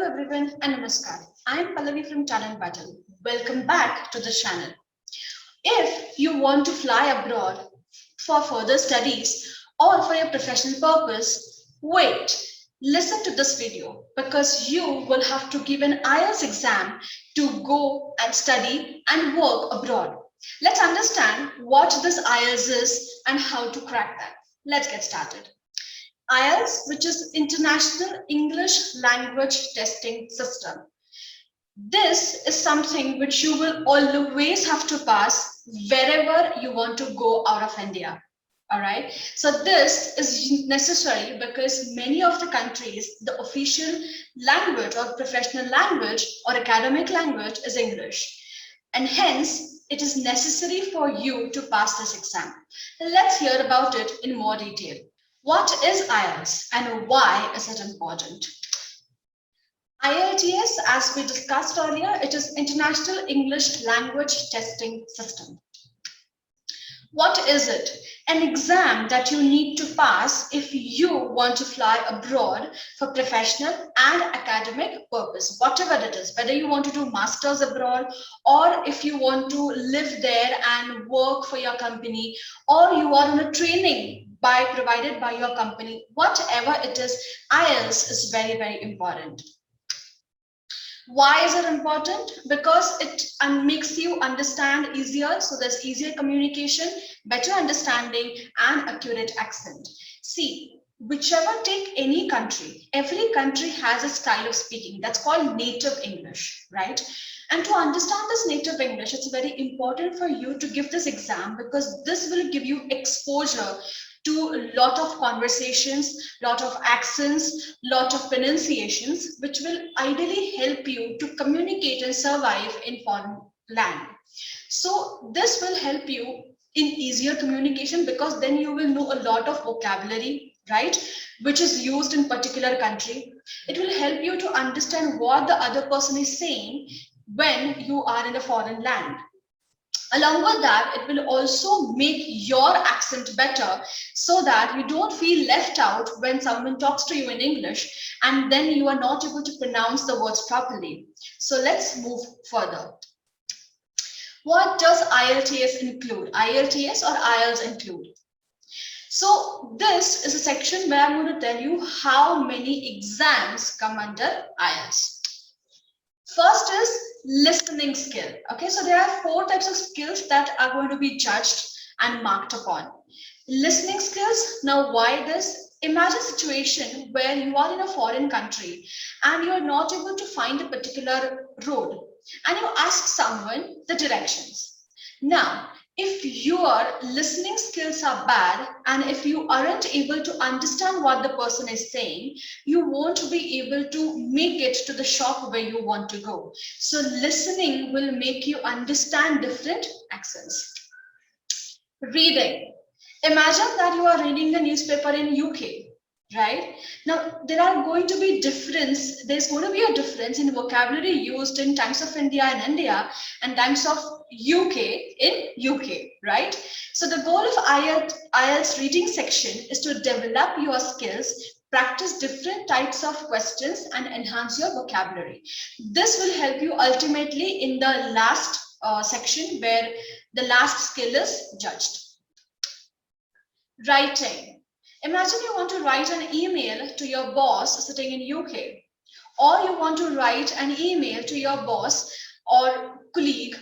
everyone and namaskar. I am Pallavi from Talent Battle. Welcome back to the channel. If you want to fly abroad for further studies or for your professional purpose, wait, listen to this video because you will have to give an IELTS exam to go and study and work abroad. Let's understand what this IELTS is and how to crack that. Let's get started. IELTS, which is International English Language Testing System. This is something which you will always have to pass wherever you want to go out of India. All right. So this is necessary because many of the countries, the official language or professional language or academic language is English. And hence, it is necessary for you to pass this exam. Let's hear about it in more detail. What is IELTS and why is it important? IELTS, as we discussed earlier, it is International English Language Testing System. What is it? An exam that you need to pass if you want to fly abroad for professional and academic purpose, whatever it is, whether you want to do masters abroad or if you want to live there and work for your company or you are on a training provided by your company, whatever it is, IELTS is very, very important. Why is it important? Because it makes you understand easier. So there's easier communication, better understanding, and accurate accent. See, take any country, every country has a style of speaking that's called native English, right? And to understand this native English, it's very important for you to give this exam because this will give you exposure to a lot of conversations, lot of accents, lot of pronunciations, which will ideally help you to communicate and survive in foreign land. So this will help you in easier communication because then you will know a lot of vocabulary, right, which is used in particular country. It will help you to understand what the other person is saying when you are in a foreign land. Along with that, it will also make your accent better so that you don't feel left out when someone talks to you in English and then you are not able to pronounce the words properly. So let's move further. What does IELTS include? IELTS or IELTS include? So this is a section where I'm going to tell you how many exams come under IELTS. First is listening skill. Okay, so there are 4 types of skills that are going to be judged and marked upon. Listening skills. Now, why this? Imagine a situation where you are in a foreign country and you are not able to find a particular road and you ask someone the directions. Now, if your listening skills are bad and if you aren't able to understand what the person is saying, you won't be able to make it to the shop where you want to go. So listening will make you understand different accents. Reading. Imagine that you are reading the newspaper in UK, right? Now, there's going to be a difference in vocabulary used in Times of India in India and Times of UK in UK, right? So the goal of IELTS reading section is to develop your skills, practice different types of questions and enhance your vocabulary. This will help you ultimately in the last section where the last skill is judged. Writing. Imagine you want to write an email to your boss sitting in UK, or you want to write an email to your boss or colleague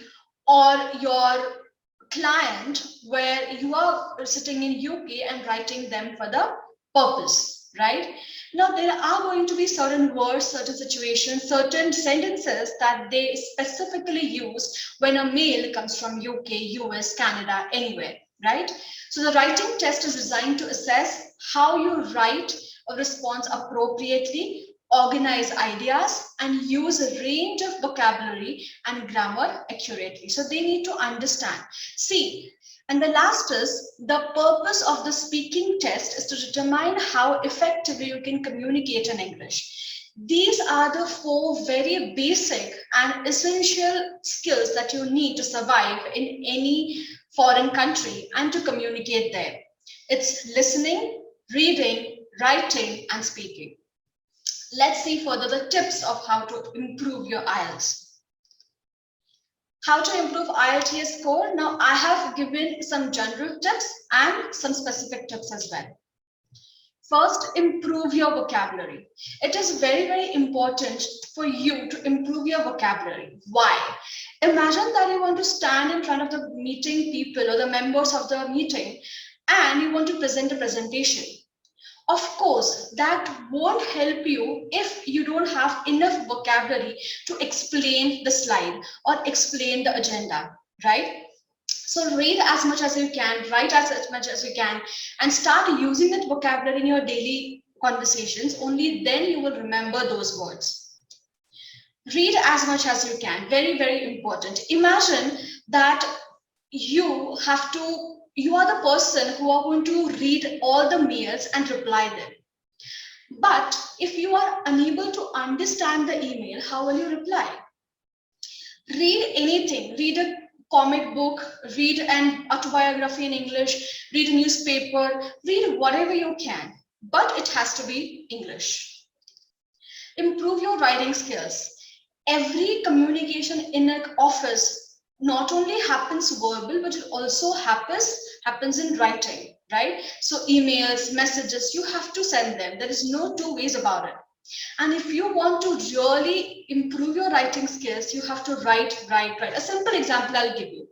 or your client where you are sitting in UK and writing them for the purpose, right? Now, there are going to be certain words, certain situations, certain sentences that they specifically use when a mail comes from UK, US, Canada, anywhere, right? So the writing test is designed to assess how you write a response appropriately, organize ideas, and use a range of vocabulary and grammar accurately. So they need to understand. See, and the last is the purpose of the speaking test is to determine how effectively you can communicate in English. These are the 4 very basic and essential skills that you need to survive in any foreign country and to communicate there. It's listening, reading, writing, and speaking. Let's see further the tips of how to improve your IELTS. How to improve IELTS score? Now, I have given some general tips and some specific tips as well. First, improve your vocabulary. It is very, very important for you to improve your vocabulary. Why? Imagine that you want to stand in front of the meeting people or the members of the meeting and you want to present a presentation. Of course, that won't help you if you don't have enough vocabulary to explain the slide or explain the agenda, right? So read as much as you can, write as much as you can, and start using that vocabulary in your daily conversations. Only then you will remember those words. Read as much as you can. Very, very important. Imagine that you are the person who are going to read all the mails and reply them. But if you are unable to understand the email, how will you reply? Read anything. Read a comic book, read an autobiography in English, read a newspaper, read whatever you can, but it has to be English. Improve your writing skills. Every communication in an office not only happens verbal, but it also happens in writing, right? So emails, messages, you have to send them. There is no two ways about it. And if you want to really improve your writing skills, you have to write. A simple example I'll give you.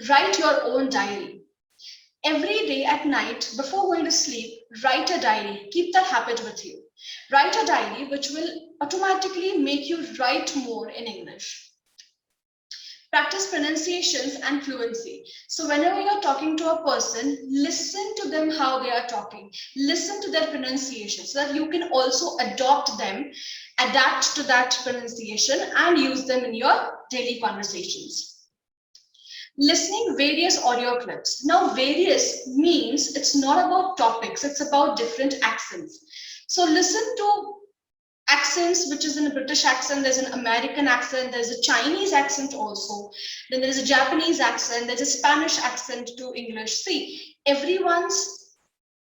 Write your own diary. Every day at night, before going to sleep, write a diary. Keep that habit with you. Write a diary which will automatically make you write more in English. Practice pronunciations and fluency. So whenever you're talking to a person, listen to them how they are talking. Listen to their pronunciation so that you can also adopt them, adapt to that pronunciation and use them in your daily conversations. Listening various audio clips. Now various means it's not about topics, it's about different accents. So listen to accents, which is in a British accent, there's an American accent, there's a Chinese accent also, then there's a Japanese accent, there's a Spanish accent to English. See, everyone's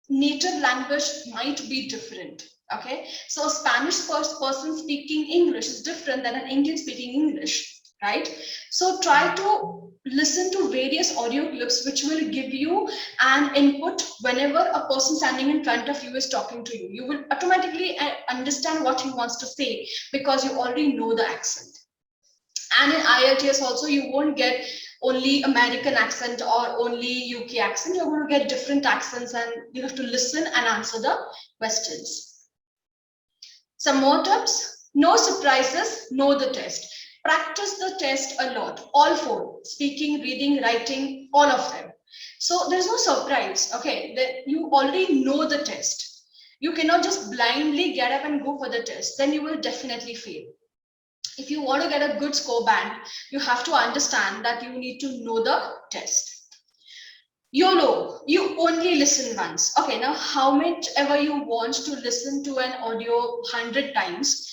native language might be different, okay? So a Spanish person speaking English is different than an Indian speaking English, right? So try to listen to various audio clips which will give you an input whenever a person standing in front of you is talking to you. You will automatically understand what he wants to say because you already know the accent. And in IELTS also, you won't get only American accent or only UK accent. You're going to get different accents and you have to listen and answer the questions. Some more tips. No surprises, know the test. Practice the test a lot, all four, speaking, reading, writing, all of them. So there's no surprise, okay? You already know the test. You cannot just blindly get up and go for the test, then you will definitely fail. If you want to get a good score band, you have to understand that you need to know the test. YOLO, you only listen once. Okay, now how much ever you want to listen to an audio 100 times,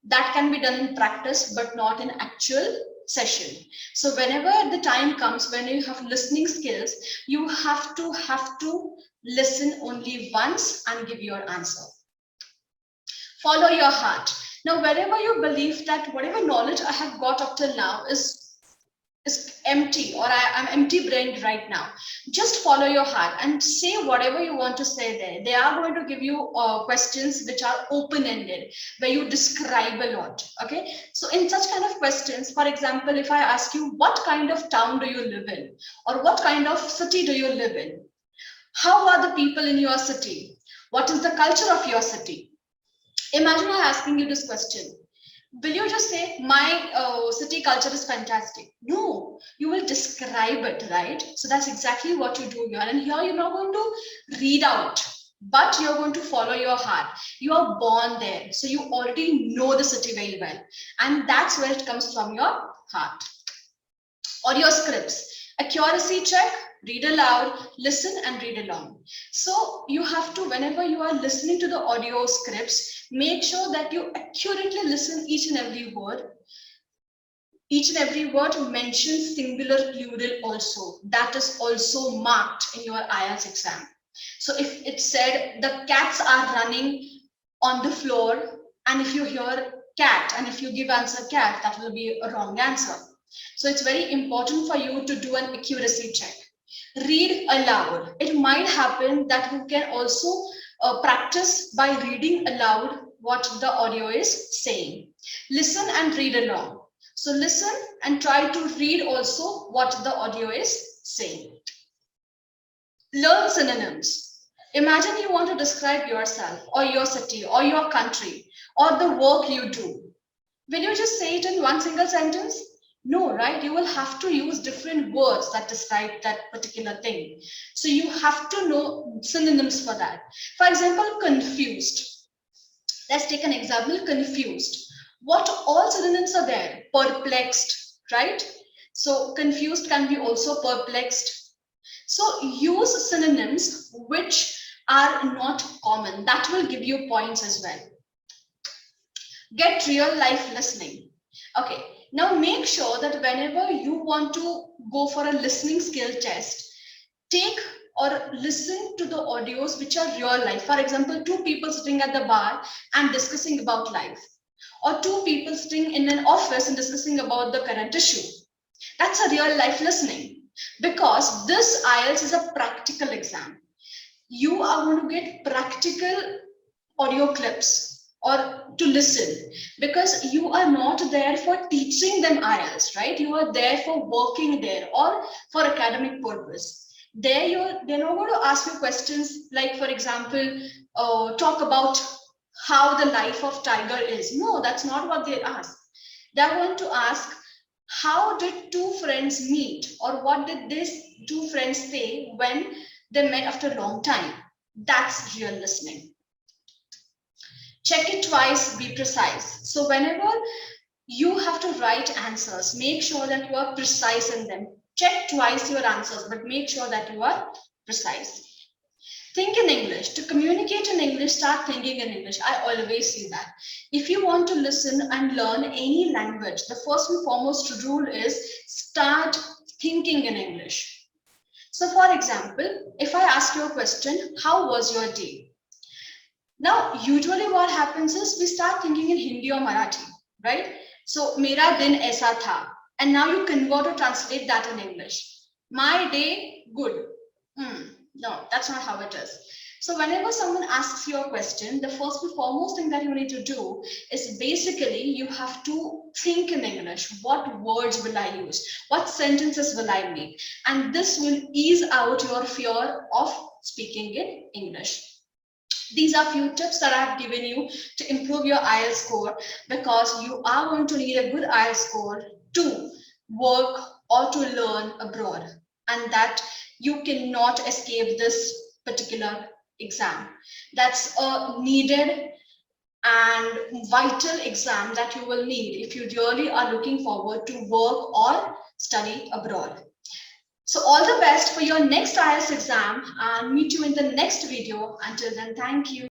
that can be done in practice, but not in actual session. So whenever the time comes when you have listening skills, you have to listen only once and give your answer. Follow your heart. Now, wherever you believe that whatever knowledge I have got up till now is empty, or I'm empty brained right now, just follow your heart and say whatever you want to say there. They are going to give you questions which are open-ended, where you describe a lot, okay? So in such kind of questions, for example, if I ask you, what kind of town do you live in? Or what kind of city do you live in? How are the people in your city? What is the culture of your city? Imagine I'm asking you this question. Will you just say, my city culture is fantastic? No, you will describe it, right? So that's exactly what you do here. And here you're not going to read out, but you're going to follow your heart. You are born there, so you already know the city very well. And that's where it comes from, your heart. Audio scripts. Accuracy check, read aloud, listen and read along. So you have to, whenever you are listening to the audio scripts, make sure that you accurately listen each and every word. Each and every word mentions singular plural also. That is also marked in your IELTS exam. So if it said the cats are running on the floor And if you hear cat and if you give answer cat, that will be a wrong answer. So it's very important for you to do an accuracy check. Read aloud. It might happen that you can also practice by reading aloud what the audio is saying. Listen and read along. So listen and try to read also what the audio is saying. Learn synonyms. Imagine you want to describe yourself or your city or your country or the work you do. Will you just say it in one single sentence? No, right? You will have to use different words that describe that particular thing. So you have to know synonyms for that. For example, confused. Let's take an example, confused. What all synonyms are there? Perplexed, right? So confused can be also perplexed. So use synonyms which are not common. That will give you points as well. Get real life listening. Okay, now make sure that whenever you want to go for a listening skill test, take or listen to the audios which are real life. For example, two people sitting at the bar and discussing about life, or two people sitting in an office and discussing about the current issue. That's a real life listening, because this IELTS is a practical exam. You are going to get practical audio clips or to listen, because you are not there for teaching them IELTS, right? You are there for working there or for academic purpose. They're not going to ask you questions like, for example, talk about how the life of tiger is. No, that's not what they ask. They're going to ask, how did two friends meet, or what did these two friends say when they met after a long time? That's real listening. Check it twice, be precise. So whenever you have to write answers, make sure that you are precise in them. Check twice your answers, but make sure that you are precise. Think in English. To communicate in English, start thinking in English. I always say that. If you want to listen and learn any language, the first and foremost rule is start thinking in English. So for example, if I ask you a question, how was your day? Now, usually what happens is we start thinking in Hindi or Marathi, right? So, mera din aisa tha. And now you convert or translate that in English. My day, good. No, that's not how it is. So whenever someone asks you a question, the first and foremost thing that you need to do is basically you have to think in English. What words will I use? What sentences will I make? And this will ease out your fear of speaking in English. These are few tips that I have given you to improve your IELTS score, because you are going to need a good IELTS score to work or to learn abroad, and that you cannot escape this particular exam. That's a needed and vital exam that you will need if you really are looking forward to work or study abroad. So all the best for your next IELTS exam, and meet you in the next video. Until then, thank you.